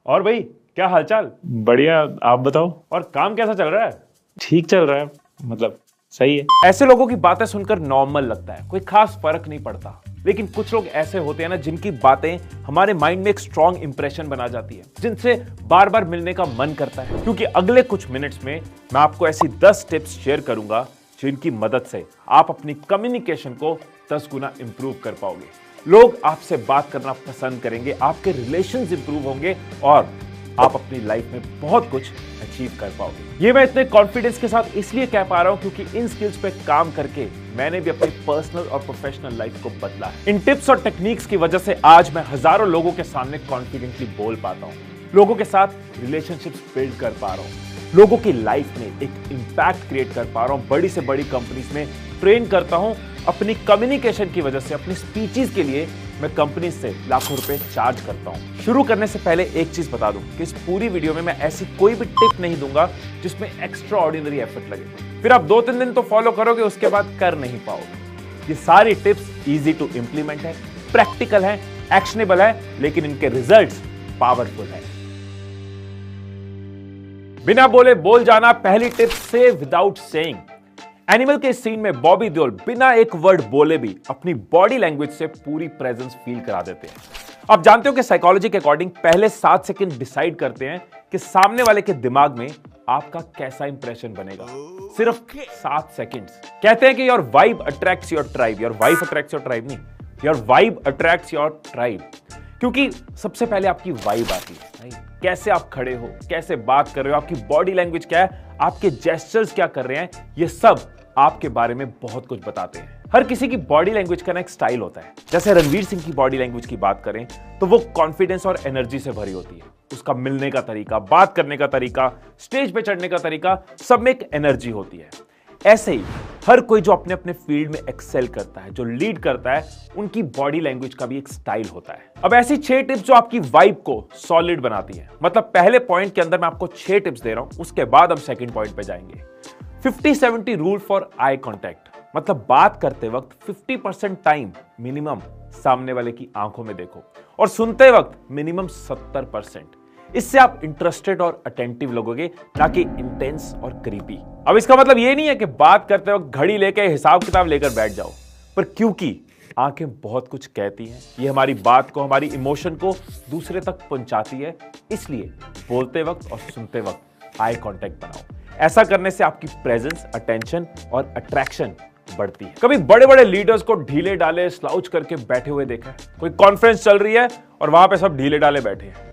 और भाई, क्या हालचाल? बढ़िया। आप बताओ। और काम कैसा चल रहा है? ठीक चल रहा है, मतलब सही है। ऐसे लोगों की बातें सुनकर नॉर्मल लगता है, कोई खास फर्क नहीं पड़ता। लेकिन कुछ लोग ऐसे होते हैं ना, जिनकी बातें हमारे माइंड में एक स्ट्रॉन्ग इंप्रेशन बना जाती है, जिनसे बार बार मिलने का मन करता है। क्योंकि अगले कुछ मिनट्स में मैं आपको ऐसी 10 टिप्स शेयर करूंगा जिनकी मदद से आप अपनी कम्युनिकेशन को 10 गुना इंप्रूव कर पाओगे। लोग आपसे बात करना पसंद करेंगे, आपके रिलेशंस इंप्रूव होंगे और आप अपनी लाइफ में बहुत कुछ अचीव कर पाओगे। ये मैं इतने कॉन्फिडेंस के साथ इसलिए कह पा रहा हूं क्योंकि इन स्किल्स पे काम करके मैंने भी अपनी पर्सनल और प्रोफेशनल लाइफ को बदला है। इन टिप्स और टेक्निक्स की वजह से आज मैं हजारों लोगों के सामने कॉन्फिडेंटली बोल पाता हूं, लोगों के साथ रिलेशनशिप्स बिल्ड कर पा रहा हूं, लोगों की लाइफ में एक इंपैक्ट क्रिएट कर पा रहा हूं, बड़ी से बड़ी कंपनीज में ट्रेन करता हूं। अपनी कम्युनिकेशन की वजह से, अपनी स्पीचेस के लिए मैं कंपनी से लाखों रुपए चार्ज करता हूं। शुरू करने से पहले एक चीज बता दूं कि इस पूरी वीडियो में मैं ऐसी कोई भी टिप नहीं दूंगा जिसमें एक्स्ट्रा ऑर्डिनरी एफर्ट लगे। फिर आप 2-3 दिन तो फॉलो करोगे, उसके बाद कर नहीं पाओगे। ये सारी टिप्स इजी टू इंप्लीमेंट है, प्रैक्टिकल है, एक्शनेबल है, लेकिन इनके रिजल्ट्स पावरफुल है। बिना बोले बोल जाना। पहली टिप, से विदाउट सेइंग। एनिमल के सीन में बॉबी देओल बिना एक वर्ड बोले भी अपनी बॉडी लैंग्वेज से पूरी प्रेजेंस फील करा देते हैं। आप जानते हो कि साइकोलॉजी के अकॉर्डिंग पहले 7 सेकंड डिसाइड करते हैं कि सामने वाले के दिमाग में आपका कैसा इंप्रेशन बनेगा। सिर्फ 7 सेकंड्स। कहते हैं कि your vibe attracts your tribe. Your wife attracts your tribe नहीं, your vibe attracts your tribe. क्योंकि सबसे पहले आपकी वाइब आती है, कैसे आप खड़े हो, कैसे बात कर रहे हो, आपकी बॉडी लैंग्वेज क्या है, आपके जेस्चर्स क्या कर रहे हैं, ये सब आपके बारे में बहुत कुछ बताते हैं। हर किसी की बॉडी लैंग्वेज का ना एक स्टाइल होता है। जैसे रणवीर सिंह की बॉडी लैंग्वेज की बात करें तो वो कॉन्फिडेंस और एनर्जी से भरी होती है। उसका मिलने का तरीका, बात करने का तरीका, स्टेज पे चढ़ने का तरीका, सब में एक एनर्जी होती है। ऐसे ही हर कोई जो अपने अपने फील्ड में एक्सेल करता है, जो लीड करता है, उनकी बॉडी लैंग्वेज का भी एक स्टाइल होता है। अब ऐसी 6 टिप्स जो आपकी वाइब को सॉलिड बनाती है। मतलब पहले पॉइंट के अंदर मैं आपको 6 टिप्स दे रहा हूं, उसके बाद हम सेकंड पॉइंट पे जाएंगे। 50-70 रूल फॉर आई कॉन्टैक्ट। मतलब बात करते वक्त 50% टाइम मिनिमम सामने वाले की आंखों में देखो और सुनते वक्त मिनिमम 70%। इससे आप इंटरेस्टेड और अटेंटिव लगोगे, ना कि इंटेंस और क्रीपी। अब इसका मतलब ये नहीं है कि बात करते वक्त घड़ी लेके हिसाब किताब लेकर बैठ जाओ, पर क्योंकि आंखें बहुत कुछ कहती हैं, ये हमारी बात को, हमारी इमोशन को दूसरे तक पहुंचाती है, इसलिए बोलते वक्त और सुनते वक्त आई कांटेक्ट बनाओ। ऐसा करने से आपकी प्रेजेंस, अटेंशन और अट्रैक्शन बढ़ती है। कभी बड़े बड़े लीडर्स को ढीले डाले स्लाउच करके बैठे हुए देखा है? कोई कॉन्फ्रेंस चल रही है और वहां पे सब ढीले डाले बैठे हैं।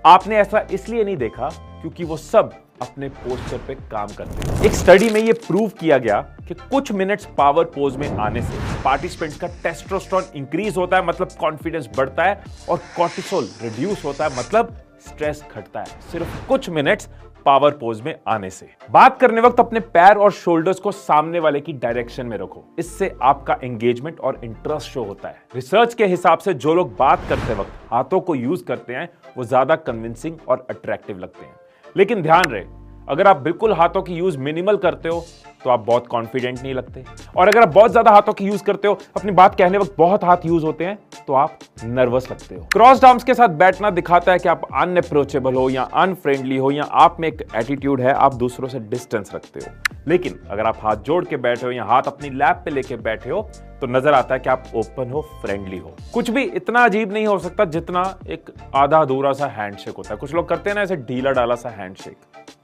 आपने ऐसा इसलिए नहीं देखा क्योंकि वो सब अपने पोस्चर पे काम करते हैं। एक स्टडी में ये प्रूव किया गया कि कुछ मिनट्स पावर पोज में आने से पार्टिसिपेंट का टेस्टोस्टेरोन इंक्रीज होता है, मतलब कॉन्फिडेंस बढ़ता है, और कॉर्टिसोल रिड्यूस होता है, मतलब स्ट्रेस घटता है, सिर्फ कुछ मिनट्स पावर पोज में आने से। बात करने वक्त अपने पैर और शोल्डर्स को सामने वाले की डायरेक्शन में रखो। इससे आपका एंगेजमेंट और इंटरेस्ट शो होता है। रिसर्च के हिसाब से जो लोग बात करते वक्त हाथों को यूज करते हैं वो ज्यादा कन्विंसिंग और अट्रैक्टिव लगते हैं। लेकिन ध्यान रहे, अगर आप बिल्कुल हाथों की यूज मिनिमल करते हो तो आप बहुत कॉन्फिडेंट नहीं लगते, और अगर आप बहुत ज्यादा हाथों की यूज करते हो, अपनी बात कहने वक्त बहुत हाथ यूज होते हैं, तो आप नर्वस लगते हो। क्रॉस्ड आर्म्स के साथ बैठना दिखाता है कि आप अनअप्रोचेबल हो या अनफ्रेंडली हो, या आप में एक एटीट्यूड है, आप दूसरों से डिस्टेंस रखते हो। लेकिन अगर आप हाथ जोड़ के बैठे हो या हाथ अपनी लैप पे लेके बैठे हो तो नजर आता है कि आप ओपन हो, फ्रेंडली हो। कुछ भी इतना अजीब नहीं हो सकता जितना एक आधा अधूरा सा हैंडशेक होता है। कुछ लोग करते हैं ना ऐसे ढीला डाला सा हैंडशेक,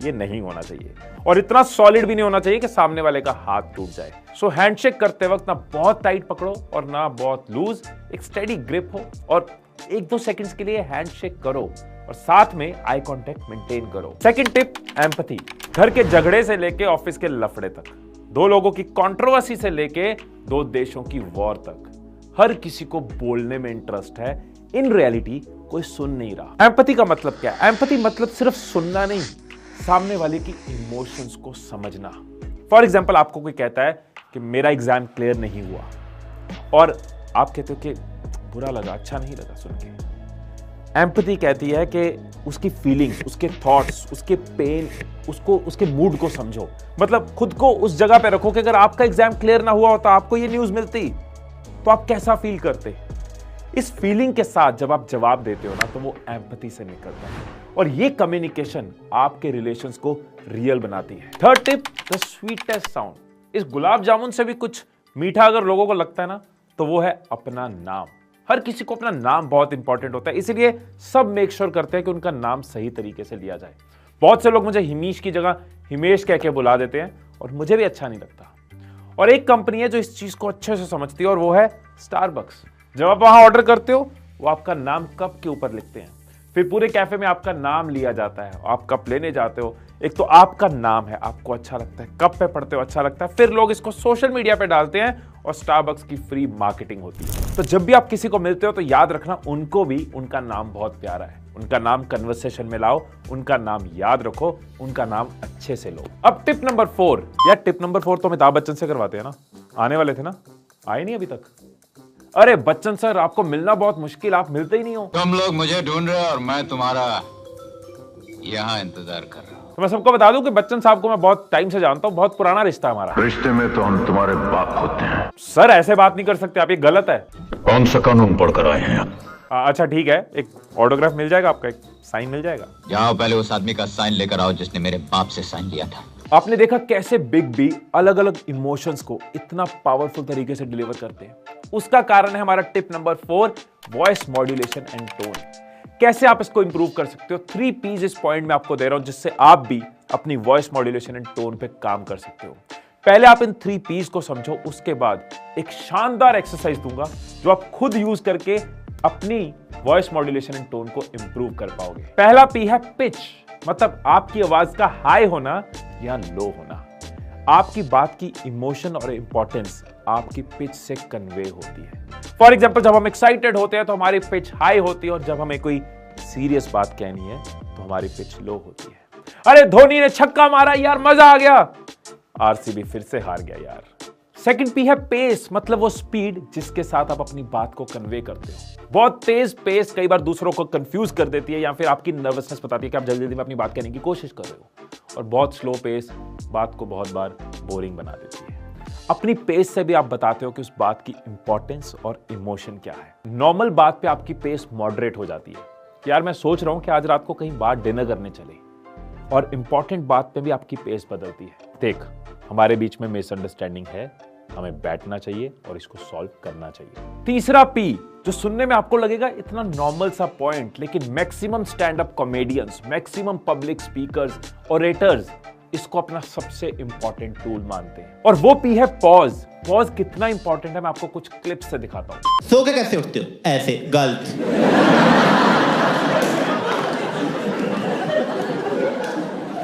ये नहीं होना चाहिए, और इतना सॉलिड भी नहीं होना चाहिए कि सामने वाले का हाथ टूट जाए। सो हैंडशेक करते वक्त ना बहुत टाइट पकड़ो और ना बहुत लूज, एक स्टेडी ग्रिप हो, और 1-2 सेकंड्स के लिए हैंडशेक करो और साथ में आई कांटेक्ट मेंटेन करो। Second tip, empathy. घर के झगड़े से लेके ऑफिस के लफड़े तक, 2 लोगों की कंट्रोवर्सी से लेके 2 देशों की वॉर तक, हर किसी को बोलने में इंटरेस्ट है। इन रियलिटी कोई सुन नहीं रहा। एम्पैथी का मतलब क्या है? एम्पैथी मतलब सिर्फ सुनना नहीं, सामने वाले की इमोशंस को समझना। फॉर एग्जाम्पल, आपको कोई कहता है कि मेरा एग्जाम क्लियर नहीं हुआ, और आप कहते हो कि बुरा लगा, अच्छा नहीं लगा सुन के। एम्पैथी कहती है कि उसकी फीलिंग, उसके थॉट्स, उसके पेन, उसके मूड को समझो। मतलब खुद को उस जगह पे रखो कि अगर आपका एग्जाम क्लियर ना हुआ होता, आपको ये न्यूज मिलती, तो आप कैसा फील करते। इस फीलिंग के साथ जब आप जवाब देते हो ना तो वो एम्पैथी से निकलता है और ये कम्युनिकेशन आपके रिलेशंस को रियल बनाती है। Third tip, the sweetest sound. इस गुलाब जामुन से भी कुछ मीठा अगर लोगों को लगता है ना तो वो है अपना नाम। हर किसी को अपना नाम बहुत इंपॉर्टेंट होता है, इसीलिए सब मेक श्योर करते हैं कि उनका नाम सही तरीके से लिया जाए। बहुत से लोग मुझे हिमीश की जगह हिमेश कह के बुला देते हैं और मुझे भी अच्छा नहीं लगता। और एक कंपनी है जो इस चीज को अच्छे से समझती है और वो है स्टारबक्स। जब आप वहां ऑर्डर करते हो वो आपका नाम कप के ऊपर लिखते हैं, फिर पूरे कैफे में आपका नाम लिया जाता है। आप कप लेने जाते हो, एक तो आपका नाम है, आपको अच्छा लगता है, कप पे पढ़ते हो अच्छा लगता है, फिर लोग इसको सोशल मीडिया पे डालते हैं और स्टारबक्स की फ्री मार्केटिंग होती है। तो जब भी आप किसी को मिलते हो तो याद रखना उनको भी उनका नाम बहुत प्यारा है। उनका नाम कन्वर्सेशन में लाओ, उनका नाम याद रखो, उनका नाम अच्छे से लो। अब टिप नंबर 4। यार टिप नंबर 4 तो अमिताभ बच्चन से करवाते हैं ना, आने वाले थे ना, आए नहीं अभी तक। अरे बच्चन सर, आपको मिलना बहुत मुश्किल, आप मिलते ही नहीं हो। तुम लोग मुझे ढूंढ रहे हो और मैं तुम्हारा यहाँ इंतजार कर रहा हूँ। तो मैं सबको बता दूं कि बच्चन साहब को मैं बहुत टाइम से जानता हूं, बहुत पुराना रिश्ता हमारा। रिश्ते में तो हम तुम्हारे बाप होते हैं। सर ऐसे बात नहीं कर सकते आप, ये गलत है। कौन सा कानून पढ़कर आए हैं आप? अच्छा ठीक है, एक ऑटोग्राफ मिल जाएगा आपका, एक साइन मिल जाएगा। जाओ पहले उस आदमी का साइन लेकर आओ जिसने मेरे बाप से साइन लिया था। आपने देखा कैसे बिग बी अलग अलग इमोशंस को इतना पावरफुल तरीके से डिलीवर करते हैं। उसका कारण है हमारा tip number 4, voice modulation and tone. कैसे आप इसको इंप्रूव कर सकते हो? 3 P's इस पॉइंट में आपको दे रहा हूं जिससे आप भी अपनी वॉइस मॉड्यूलेशन एंड टोन पे काम कर सकते हो। पहले आप इन 3 P's को समझो, उसके बाद एक शानदार एक्सरसाइज दूंगा जो आप खुद यूज करके अपनी वॉइस मॉड्यूलेशन एंड टोन को इंप्रूव कर पाओगे। पहला P है पिच, मतलब आपकी आवाज का हाई होना या लो होना। आपकी बात की इमोशन और इंपॉर्टेंस आपकी पिच से कन्वे होती है। फॉर एग्जाम्पल, जब हम एक्साइटेड होते हैं तो हमारी पिच हाई होती है और जब हमें कोई सीरियस बात कहनी है तो हमारी पिच लो होती है। अरे धोनी ने छक्का मारा यार, मजा आ गया। आरसीबी फिर से हार गया यार। सेकंड पी है पेस, मतलब वो स्पीड जिसके साथ आप अपनी बात को कन्वे करते हो। बहुत तेज पेस कई बार दूसरों को कंफ्यूज कर देती है या फिर आपकी नर्वसनेस बताती है कि आप जल्दी जल्दी में अपनी बात कहने की कोशिश कर रहे हो। और बहुत स्लो पेस बात को बहुत बार बोरिंग बना देती है। अपनी पेस से भी आप बताते हो कि उस बात की इंपॉर्टेंस और इमोशन क्या है। नॉर्मल बात पे आपकी पेस मॉडरेट हो जाती है कि यार मैं सोच रहा हूं कि आज रात को कहीं बाहर डिनर करने चले, और इंपॉर्टेंट बात पे भी आपकी पेस बदलती है। देख, हमारे बीच में मिसअंडरस्टैंडिंग है, हमें बैठना चाहिए और इसको सॉल्व करना चाहिए। तीसरा पी, जो सुनने में आपको लगेगा इतना नॉर्मल सा पॉइंट, लेकिन maximum stand up comedians, maximum public speakers, orators इसको अपना सबसे इंपॉर्टेंट टूल मानते हैं। और वो पी है पॉज। पॉज कितना इंपॉर्टेंट है मैं आपको कुछ क्लिप्स से दिखाता हूं। सो के कैसे उठते हो? ऐसे, गलत।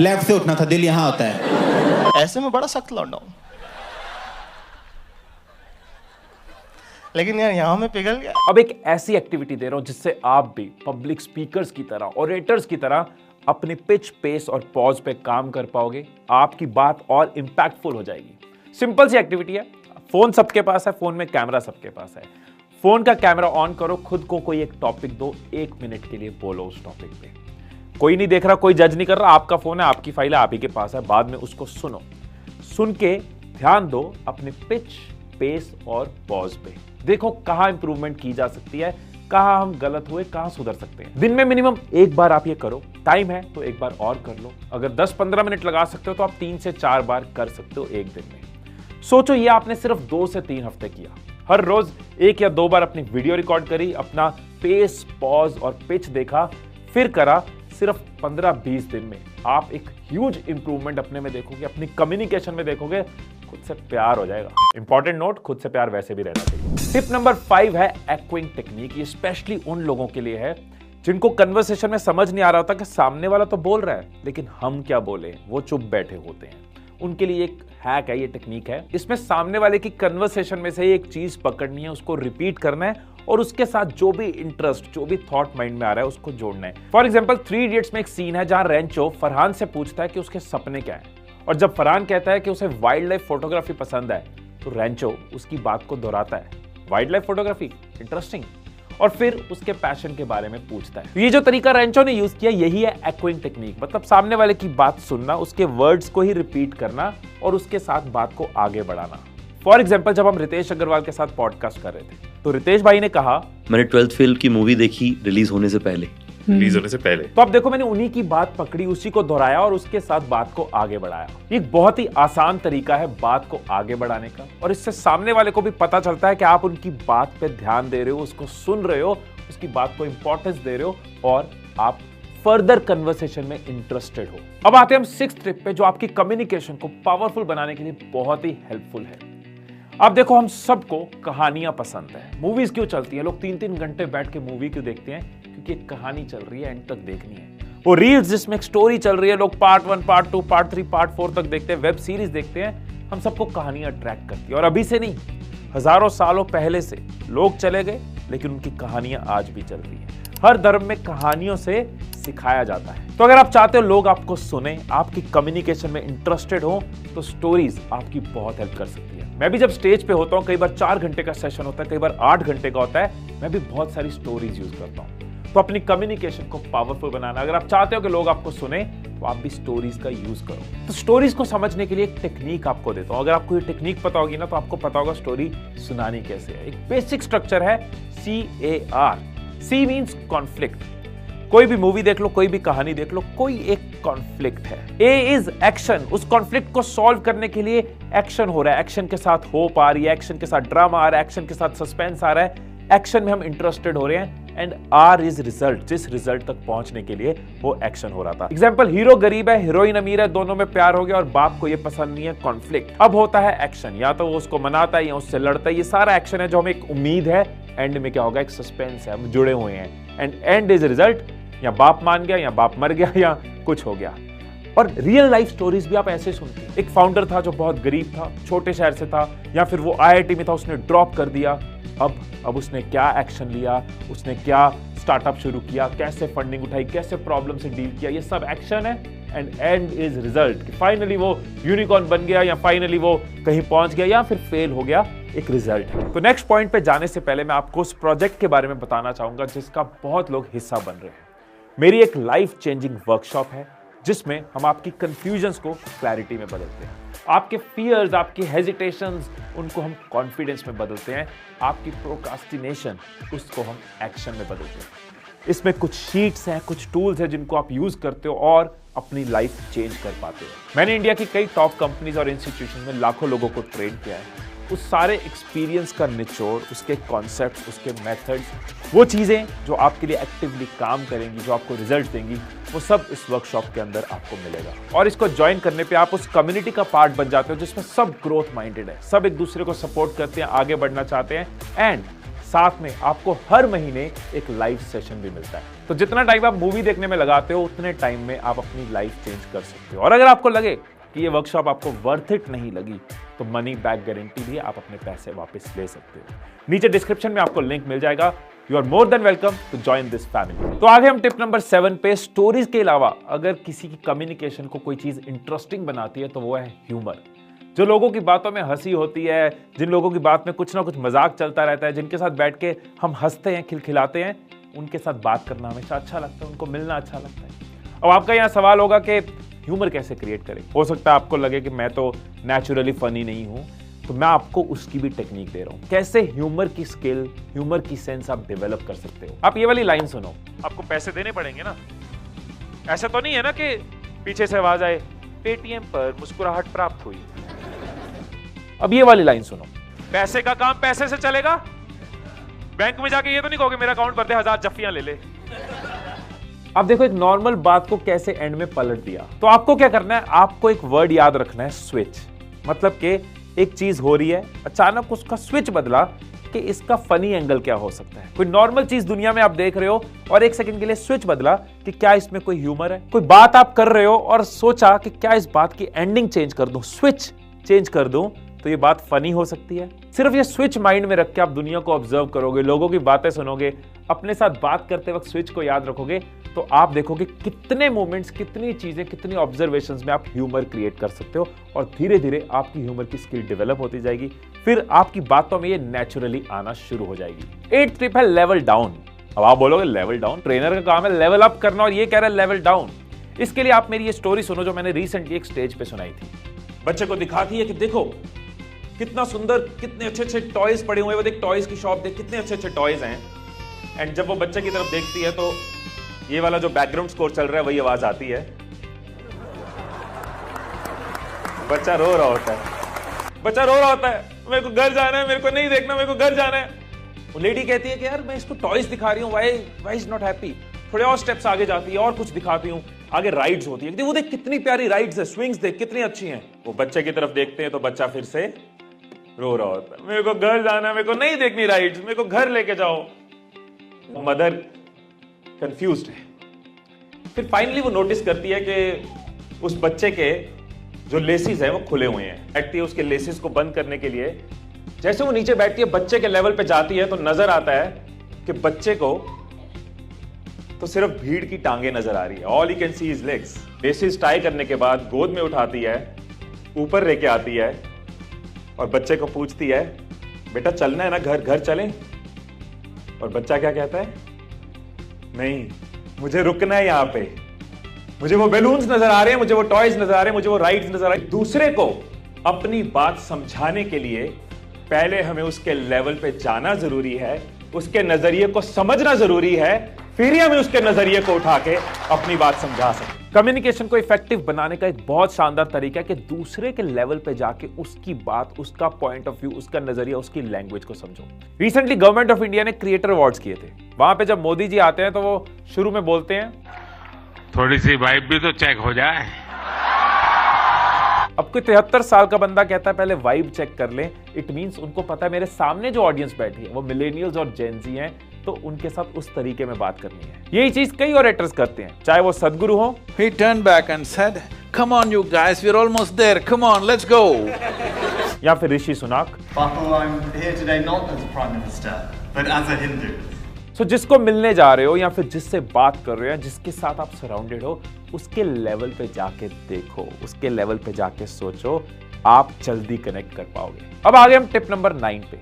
लेफ्ट से उठना था, दिल यहां होता है। ऐसे में बड़ा सख्त लौंडा हूं, लेकिन यार यहां में पिघल गया। अब एक ऐसी एक्टिविटी दे रहा हूं जिससे आप भी पब्लिक स्पीकर्स की तरह, ओरेटर्स की तरह अपनी पिच, पेस और पॉज पे काम कर पाओगे। आपकी बात और इंपैक्टफुल हो जाएगी। सिंपल सी एक्टिविटी है। फोन सबके पास है, फोन में कैमरा सबके पास है। फोन का कैमरा ऑन करो, खुद को कोई एक टॉपिक दो, 1 मिनट के लिए बोलो उस टॉपिक पे। कोई नहीं देख रहा, कोई जज नहीं कर रहा, आपका फोन है, आपकी फाइल है, आप ही के पास है। बाद में उसको सुनो, सुन के ध्यान दो अपने पिच, पेस और पॉज पे। देखो कहां इंप्रूवमेंट की जा सकती है, कहां हम गलत हुए, कहां सुधर सकते हैं। दिन में मिनिमम 1 बार आप ये करो। टाइम है तो 1 बार और कर लो। अगर 10-15 मिनट लगा सकते हो तो आप 3 से 4 बार कर सकते हो एक दिन में। सोचो ये आपने सिर्फ 2 से 3 हफ्ते किया। हर रोज 1 या 2 बार अपनी वीडियो रिकॉर्ड करी, अपना पेस, पॉज और पिच देखा, फिर करा। सिर्फ 15-20 दिन में आप एक ह्यूज इंप्रूवमेंट अपने में देखोगे, अपनी कम्युनिकेशन में देखोगे, खुद से प्यार हो जाएगा। इंपॉर्टेंट नोट, खुद से प्यार वैसे भी रहना चाहिए। टिप नंबर 5 है एक्विंग टेक्निक। ये स्पेशली उन लोगों के लिए है जिनको कन्वर्सेशन में समझ नहीं आ रहा होता कि सामने वाला तो बोल रहा है लेकिन हम क्या बोले, वो चुप बैठे होते हैं। उनके लिए एक हैक है, ये टेक्निक है। इसमें सामने वाले की कन्वर्सेशन में से एक चीज पकड़नी है, उसको रिपीट करना है और उसके साथ जो भी इंटरेस्ट, जो भी थॉट माइंड में आ रहा है उसको जोड़ना है। फॉर एग्जाम्पल 3 इडियट्स में एक सीन है जहां रेंचो फरहान से पूछता है कि उसके सपने क्या है, और जब फरहान कहता है कि उसे वाइल्ड लाइफ फोटोग्राफी पसंद है तो रेंचो उसकी बात को दोहराता है, वाइल्ड लाइफ फोटोग्राफी, इंटरेस्टिंग, और फिर उसके पैशन के बारे में पूछता है। ये जो तरीका रेंचो ने यूज किया यही है एक्विंग टेक्निक, मतलब सामने वाले की बात सुनना, उसके वर्ड्स को ही रिपीट करना और उसके साथ बात को आगे बढ़ाना। फॉर एग्जाम्पल जब हम रितेश अग्रवाल के साथ पॉडकास्ट कर रहे थे तो रितेश भाई ने कहा, मैंने 12th फेल की मूवी देखी रिलीज होने से पहले। तो अब देखो मैंने उन्हीं की बात पकड़ी, उसी को दोहराया और उसके साथ बात को आगे बढ़ाया। ये एक बहुत ही आसान तरीका है बात को आगे बढ़ाने का, और इससे सामने वाले को भी पता चलता है कि आप उनकी बात पे ध्यान दे रहे हो, उसको सुन रहे हो, उसकी बात को इंपॉर्टेंस दे रहे हो और आप फर्दर कन्वर्सेशन में इंटरेस्टेड हो। अब आते हैं हम 6th टिप पे, जो आपकी कम्युनिकेशन को पावरफुल बनाने के लिए बहुत ही हेल्पफुल है। अब देखो हम सबको कहानियां पसंद है। मूवीज क्यों चलती हैं? लोग 3-3 घंटे बैठ के मूवी क्यों देखते हैं? क्योंकि एक कहानी चल रही है, एंड तक देखनी है। वो रील्स जिसमें एक स्टोरी चल रही है, लोग पार्ट 1, पार्ट 2, पार्ट 3, पार्ट 4 तक देखते हैं, वेब सीरीज देखते हैं। हम सबको कहानियां अट्रैक्ट करती है, और अभी से नहीं, हजारों सालों पहले से लोग चले गए, लेकिन उनकी कहानियां आज भी चल रही है। हर धर्म में कहानियों से सिखाया जाता है। तो अगर आप चाहते हो लोग आपको सुने, आपकी कम्युनिकेशन में इंटरेस्टेड हो, तो स्टोरीज आपकी बहुत हेल्प कर सकती है। मैं भी जब स्टेज पे होता हूं, कई बार 4 घंटे का सेशन होता है, कई बार 8 घंटे का होता है, मैं भी बहुत सारी स्टोरीज यूज करता हूं। तो अपनी कम्युनिकेशन को पावरफुल बनाना, अगर आप चाहते हो कि लोग आपको सुने, तो आप भी स्टोरीज का यूज करो। तो स्टोरीज को समझने के लिए एक टेक्निक आपको देता हूं। अगर आपको ये टेक्निक पता होगी ना, तो आपको पता होगा स्टोरी सुनानी कैसे है। एक बेसिक स्ट्रक्चर है CAR। C means conflict. कोई भी मूवी देख लो, कोई भी कहानी देख लो, कोई एक कॉन्फ्लिक्ट है। A is action. उस कॉन्फ्लिक्ट को सॉल्व करने के लिए एक्शन हो रहा है, एक्शन के साथ होप आ रही है, एक्शन के साथ ड्रामा आ रहा है, एक्शन के साथ सस्पेंस आ रहा है, एक्शन में हम इंटरेस्टेड हो रहे हैं। And R is result. जिस रिजल्ट तक पहुंचने के लिए वो एक्शन हो रहा था। एग्जाम्पल, हीरो गरीब है, हीरोइन अमीर है, दोनों में प्यार हो गया और बाप को ये पसंद नहीं है, कॉन्फ्लिक्ट। अब होता है एक्शन, या तो वो उसको मनाता है या उससे लड़ता है। ये सारा एक्शन है जो हमें एक उम्मीद है, एंड में क्या होगा, एक सस्पेंस है, हम जुड़े हुए हैं। एंड एंड इज रिजल्ट, या बाप मान गया, या बाप मर गया, या कुछ हो गया। और रियल लाइफ स्टोरीज भी आप ऐसे सुनते हैं। एक फाउंडर था जो बहुत गरीब था, छोटे शहर से था, या फिर वो IIT में था, उसने ड्रॉप कर दिया। अब उसने क्या एक्शन लिया, उसने क्या स्टार्टअप शुरू किया, कैसे फंडिंग उठाई, कैसे प्रॉब्लम से डील किया, ये सब एक्शन है। And and is result, finally वो यूनिकॉर्न बन गया, या फाइनली वो कहीं पहुंच गया, या फिर फेल हो गया, एक रिजल्ट है। तो नेक्स्ट पॉइंट पे जाने से पहले मैं आपको उस प्रोजेक्ट के बारे में बताना चाहूंगा जिसका बहुत लोग हिस्सा बन रहे हैं। मेरी एक लाइफ चेंजिंग वर्कशॉप है, जिसमें हम आपकी कंफ्यूजन्स को क्लैरिटी में बदलते हैं, आपके फियर्स, आपकी हेजिटेशंस, उनको हम कॉन्फिडेंस में बदलते हैं, आपकी प्रोक्रास्टिनेशन, उसको हम एक्शन में बदलते हैं। इसमें कुछ शीट्स हैं, कुछ टूल्स हैं जिनको आप यूज करते हो और अपनी लाइफ चेंज कर पाते हो। मैंने इंडिया की कई टॉप कंपनीज और इंस्टीट्यूशन में लाखों लोगों को ट्रेन किया है। उस सारे एक्सपीरियंस का निचोड़, उसके कॉन्सेप्ट्स, उसके मेथड्स, वो चीजें जो आपके लिए एक्टिवली काम करेंगी, जो आपको रिजल्ट देंगी, वो सब इस वर्कशॉप के अंदर आपको मिलेगा। और इसको ज्वाइन करने पे आप उस कम्युनिटी का पार्ट बन जाते हो जिसमें सब ग्रोथ माइंडेड है, सब एक दूसरे को सपोर्ट करते हैं, आगे बढ़ना चाहते हैं, एंड साथ में आपको हर महीने एक लाइव सेशन भी मिलता है। तो जितना टाइम आप मूवी देखने में लगाते हो, उतने टाइम में आप अपनी लाइफ चेंज कर सकते हो। और अगर आपको लगे कि ये वर्कशॉप आपको वर्थ इट नहीं लगी, तो मनी बैक गारंटी भी, आप अपने पैसे वापस ले सकते हो। नीचे डिस्क्रिप्शन में आपको लिंक मिल जाएगा। You are more than welcome to join this family. तो आगे हम टिप नंबर 7 पे, स्टोरीज के अलावा अगर किसी की कम्युनिकेशन को कोई चीज इंटरेस्टिंग बनाती है, तो वो है ह्यूमर। जो लोगों की बातों में हंसी होती है, जिन लोगों की बात में कुछ ना कुछ मजाक चलता रहता है, जिनके साथ बैठ के हम हंसते हैं, खिलखिलाते हैं, उनके साथ बात करना हमेशा अच्छा लगता है, उनको मिलना अच्छा लगता है। अब आपका यहाँ सवाल होगा कि ह्यूमर कैसे क्रिएट करें। हो सकता है आपको लगे कि मैं तो नेचुरली फनी नहीं हूं, तो मैं आपको उसकी भी टेक्निक दे रहा हूं, कैसे ह्यूमर की स्किल, ह्यूमर की सेंस आप डेवलप कर सकते हो। आप ये वाली लाइन सुनो। आपको पैसे देने पड़ेंगे ना, ऐसा तो नहीं है ना कि पीछे से आवाज आए, पेटीएम पर मुस्कुराहट प्राप्त हुई। अब ये वाली लाइन सुनो। पैसे का काम पैसे से चलेगा। बैंक में जाके ये तो नहीं कहोगे मेरा अकाउंट भर दे, 1000 जफ्फियां ले ले। अब देखो, एक नॉर्मल बात को कैसे एंड में पलट दिया। तो आपको क्या करना है, आपको एक वर्ड याद रखना है, स्विच। मतलब कि एक चीज हो रही है, अचानक उसका स्विच बदला कि इसका फनी एंगल क्या हो सकता है। कोई नॉर्मल चीज दुनिया में आप देख रहे हो और एक सेकंड के लिए स्विच बदला कि क्या इसमें कोई ह्यूमर है। कोई बात आप कर रहे हो और सोचा कि क्या इस बात की एंडिंग चेंज कर दूं, स्विच चेंज कर दूं, तो ये बात फनी हो सकती है। सिर्फ ये स्विच माइंड में रख के आप दुनिया को ऑब्जर्व करोगे, लोगों की बातें सुनोगे, अपने साथ बात करते वक्त स्विच को याद रखोगे, तो आप देखोगे कितने मोमेंट्स, कितनी चीजें, कितनी ऑब्जर्वेशंस में आप ह्यूमर क्रिएट कर सकते हो, और धीरे धीरे आपकी ह्यूमर की स्किल डेवलप होती जाएगी। फिर आपकी बातों में ये नेचुरली आना शुरू हो जाएगी। 8th टिप है लेवल डाउन। अब आप बोलोगे लेवल डाउन, ट्रेनर का काम है लेवल अप करना, और ये कह रहा है लेवल डाउन। इसके लिए आप मेरी ये स्टोरी सुनो जो मैंने रिसेंटली एक स्टेज पे सुनाई थी। बच्चे को दिखाती है कि देखो कितना सुंदर, कितने अच्छे अच्छे टॉयज पड़े हुए हैं, वो देख टॉयज की शॉप देख, कितने अच्छे अच्छे टॉयज हैं। एंड जब वो बच्चे की तरफ देखती है तो ये वाला जो बैकग्राउंड स्कोर चल रहा है वही आवाज आती है। बच्चा रो रहा होता है, बच्चा रो रहा होता है, मेरे को घर जाना है, मेरे को नहीं देखना, मेरे को घर जाना है। वो लेडी कहती है कि यार मैं इसको टॉयज दिखा रही हूँ, व्हाई इज नॉट हैप्पी। थोड़े और स्टेप्स आगे जाती है और कुछ दिखाती हूँ, आगे राइड्स होती है। वो देख कितनी प्यारी राइड्स है, स्विंग्स देख कितनी अच्छी हैं। वो बच्चे की तरफ देखते हैं तो बच्चा फिर से रो रहा होता है, मेरे को घर जाना है, मेरे को नहीं देखनी राइड्स, मेरे को घर लेके जाओ। मदर कंफ्यूज्ड है। फिर फाइनली वो नोटिस करती है कि उस बच्चे के जो लेसिस है वो खुले हुए हैं। बैठती है उसके लेसिस को बंद करने के लिए। जैसे वो नीचे बैठती है, बच्चे के लेवल पे जाती है तो नजर आता है कि बच्चे को तो सिर्फ भीड़ की टांगे नजर आ रही है। All you can see is legs. Laces tie करने के बाद गोद में उठाती है, ऊपर लेके आती है और बच्चे को पूछती है, बेटा चलना है ना, घर चलें? और बच्चा क्या कहता है, नहीं, मुझे रुकना है यहां पे, मुझे वो बैलून्स नजर आ रहे हैं, मुझे वो टॉयज नजर आ रहे हैं, मुझे वो राइड्स नजर आ रहे हैं। दूसरे को अपनी बात समझाने के लिए पहले हमें उसके लेवल पे जाना जरूरी है, उसके नजरिए को समझना जरूरी है, फिर ही हमें उसके नजरिए को उठा के अपनी बात समझा सकते। कम्युनिकेशन को इफेक्टिव बनाने का एक बहुत शानदार तरीका है कि दूसरे के लेवल पे जाके उसकी बात, उसका पॉइंट ऑफ व्यू, उसका नजरिया, उसकी लैंग्वेज को समझो। रिसेंटली गवर्नमेंट ऑफ इंडिया ने क्रिएटर अवार्ड्स किए थे। वहां पे जब मोदी जी आते हैं तो वो शुरू में बोलते हैं, थोड़ी सी वाइब भी तो चेक हो जाए। अब कोई 73 साल का बंदा कहता है पहले वाइब चेक कर लें। इट मींस उनको पता है मेरे सामने जो ऑडियंस बैठी है वो मिलेनियल्स और जेनजी हैं, तो उनके साथ उस तरीके में बात करनी है। यही चीज कई और एक्टर्स करते हैं, चाहे वो सदगुरु हो। He turned back and said, "Come on, you guys, we're almost there. Come on, let's go." या फिर ऋषि Sunak. I'm here today not as Prime Minister, but as a Hindu. सो जिसको मिलने जा रहे हो या फिर जिससे बात कर रहे हो, जिसके साथ आप सराउंडेड हो, उसके लेवल पे जाके देखो, उसके लेवल पे जाके सोचो, आप जल्दी कनेक्ट कर पाओगे। अब आगे हम टिप नंबर 9 पे।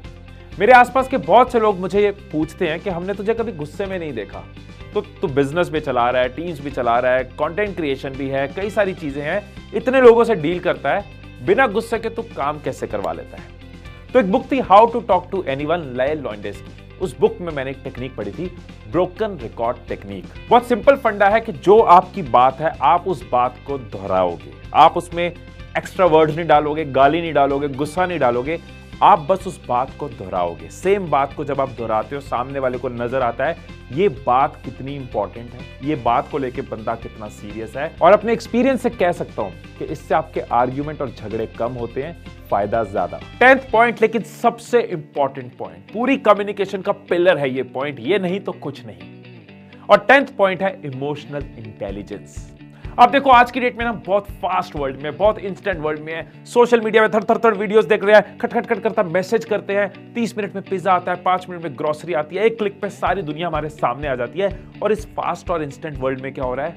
मेरे आसपास के बहुत से लोग मुझे ये पूछते हैं कि हमने तुझे कभी गुस्से में नहीं देखा, तो तू बिजनेस भी चला रहा है, टीम्स भी चला रहा है, कंटेंट क्रिएशन भी है, कई सारी चीजें हैं, इतने लोगों से डील करता है, बिना गुस्से के तू काम कैसे करवा लेता है? तो एक बुक थी how to talk to anyone, Leil Lowndes की। उस बुक में मैंने एक टेक्निक पढ़ी थी, ब्रोकन रिकॉर्ड टेक्निक। बहुत सिंपल फंडा है कि जो आपकी बात है आप उस बात को दोहराओगे, आप उसमें एक्स्ट्रा वर्ड्स नहीं डालोगे, गाली नहीं डालोगे, गुस्सा नहीं डालोगे, आप बस उस बात को दोहराओगे। सेम बात को जब आप दोहराते हो, सामने वाले को नजर आता है ये बात कितनी इंपॉर्टेंट है, ये बात को लेके बंदा कितना सीरियस है। और अपने एक्सपीरियंस से कह सकता हूं कि इससे आपके आर्ग्यूमेंट और झगड़े कम होते हैं, फायदा ज्यादा। 10th पॉइंट, लेकिन सबसे इंपॉर्टेंट पॉइंट, पूरी कम्युनिकेशन का पिलर है ये पॉइंट, ये नहीं तो कुछ नहीं। और 10th पॉइंट है इमोशनल इंटेलिजेंस। अब देखो आज की डेट में ना बहुत फास्ट वर्ल्ड में, बहुत इंस्टेंट वर्ल्ड में है, सोशल मीडिया में थर वीडियोस देख रहे हैं, खट करता मैसेज करते हैं, 30 मिनट में पिज्जा आता है, 5 मिनट में ग्रोसरी आती है, एक क्लिक पे सारी दुनिया हमारे सामने आ जाती है। और इस फास्ट और इंस्टेंट वर्ल्ड में क्या हो रहा है,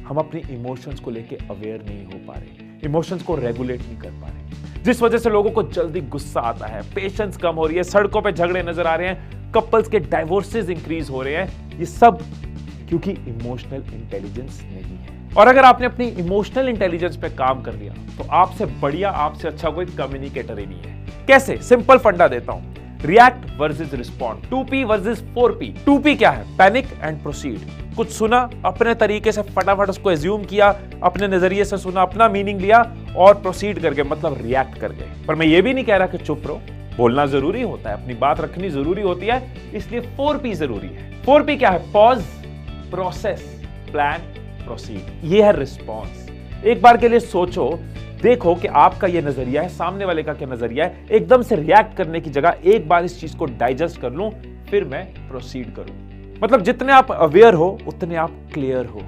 हम अपनी इमोशंस को लेके अवेयर नहीं हो पा रहे, इमोशंस को रेगुलेट नहीं कर पा रहे, जिस वजह से लोगों को जल्दी गुस्सा आता है, पेशेंस कम हो रही है, सड़कों पे झगड़े नजर आ रहे हैं, कपल्स के डाइवोर्सेस इंक्रीज हो रहे हैं। ये सब क्योंकि इमोशनल इंटेलिजेंस नहीं है। और अगर आपने अपनी इमोशनल इंटेलिजेंस पे काम कर लिया तो आपसे बढ़िया, आपसे अच्छा कोई कम्युनिकेटर ही नहीं है। कैसे? सिंपल फंडा देता हूं, react versus respond, 2P versus 4P। 2P क्या है? Panic and proceed. कुछ सुना, अपने तरीके से फटाफट उसको एज्यूम किया, अपने नजरिए से सुना, अपना मीनिंग लिया और प्रोसीड करके, मतलब रिएक्ट कर गए। पर मैं ये भी नहीं कह रहा कि चुप रहो, बोलना जरूरी होता है, अपनी बात रखनी जरूरी होती है, इसलिए 4P जरूरी है। 4P क्या है? Pause, process, plan, proceed. ये है रिस्पॉन्स। एक बार के लिए सोचो, देखो कि आपका ये नजरिया है, सामने वाले का क्या नजरिया है, एकदम से रिएक्ट करने की जगह एक बार इस चीज को डाइजेस्ट कर लूं, फिर मैं प्रोसीड करूं। मतलब जितने आप अवेयर हो उतने आप क्लियर हो।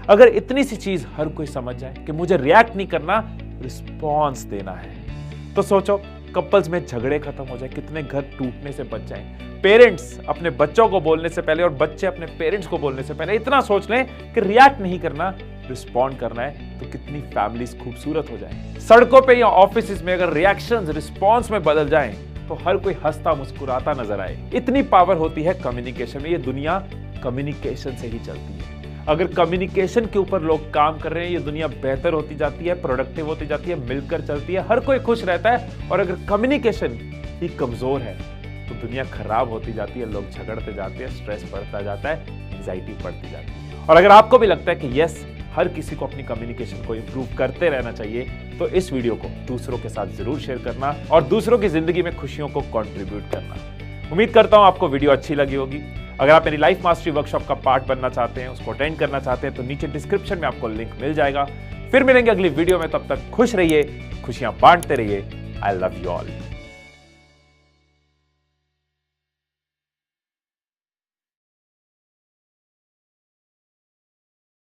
अगर इतनी सी चीज हर कोई समझ जाए कि मुझे रिएक्ट नहीं करना, रिस्पॉन्स देना है, तो सोचो कपल्स में झगड़े खत्म हो जाए, कितने घर टूटने से बच जाएं। पेरेंट्स अपने बच्चों को बोलने से पहले और बच्चे अपने पेरेंट्स को बोलने से पहले इतना सोच लें कि रिएक्ट नहीं करना, रिस्पॉन्ड करना है, तो कितनी फैमिलीज खूबसूरत हो जाएं। सड़कों पे या ऑफिस में अगर रिएक्शंस रिस्पॉन्स में बदल जाएं तो हर कोई हंसता मुस्कुराता नजर आए। इतनी पावर होती है कम्युनिकेशन में, ये दुनिया कम्युनिकेशन से ही चलती है। अगर कम्युनिकेशन के ऊपर लोग काम कर रहे हैं, ये दुनिया बेहतर होती जाती है, प्रोडक्टिव होती जाती है, मिलकर चलती है, हर कोई खुश रहता है। और अगर कम्युनिकेशन ही कमजोर है तो दुनिया खराब होती जाती है, लोग झगड़ते जाते हैं, स्ट्रेस बढ़ता जाता है, एंजाइटी बढ़ती जाती है। और अगर आपको भी लगता है कि यस, हर किसी को अपनी कम्युनिकेशन को इंप्रूव करते रहना चाहिए, तो इस वीडियो को दूसरों के साथ जरूर शेयर करना और दूसरों की जिंदगी में खुशियों को कंट्रीब्यूट करना। उम्मीद करता हूं आपको वीडियो अच्छी लगी होगी। अगर आप मेरी लाइफ मास्टरी वर्कशॉप का पार्ट बनना चाहते हैं, उसको अटेंड करना चाहते हैं, तो नीचे डिस्क्रिप्शन में आपको लिंक मिल जाएगा। फिर मिलेंगे अगली वीडियो में, तब तक खुश रहिए, खुशियां बांटते रहिए। I love you all.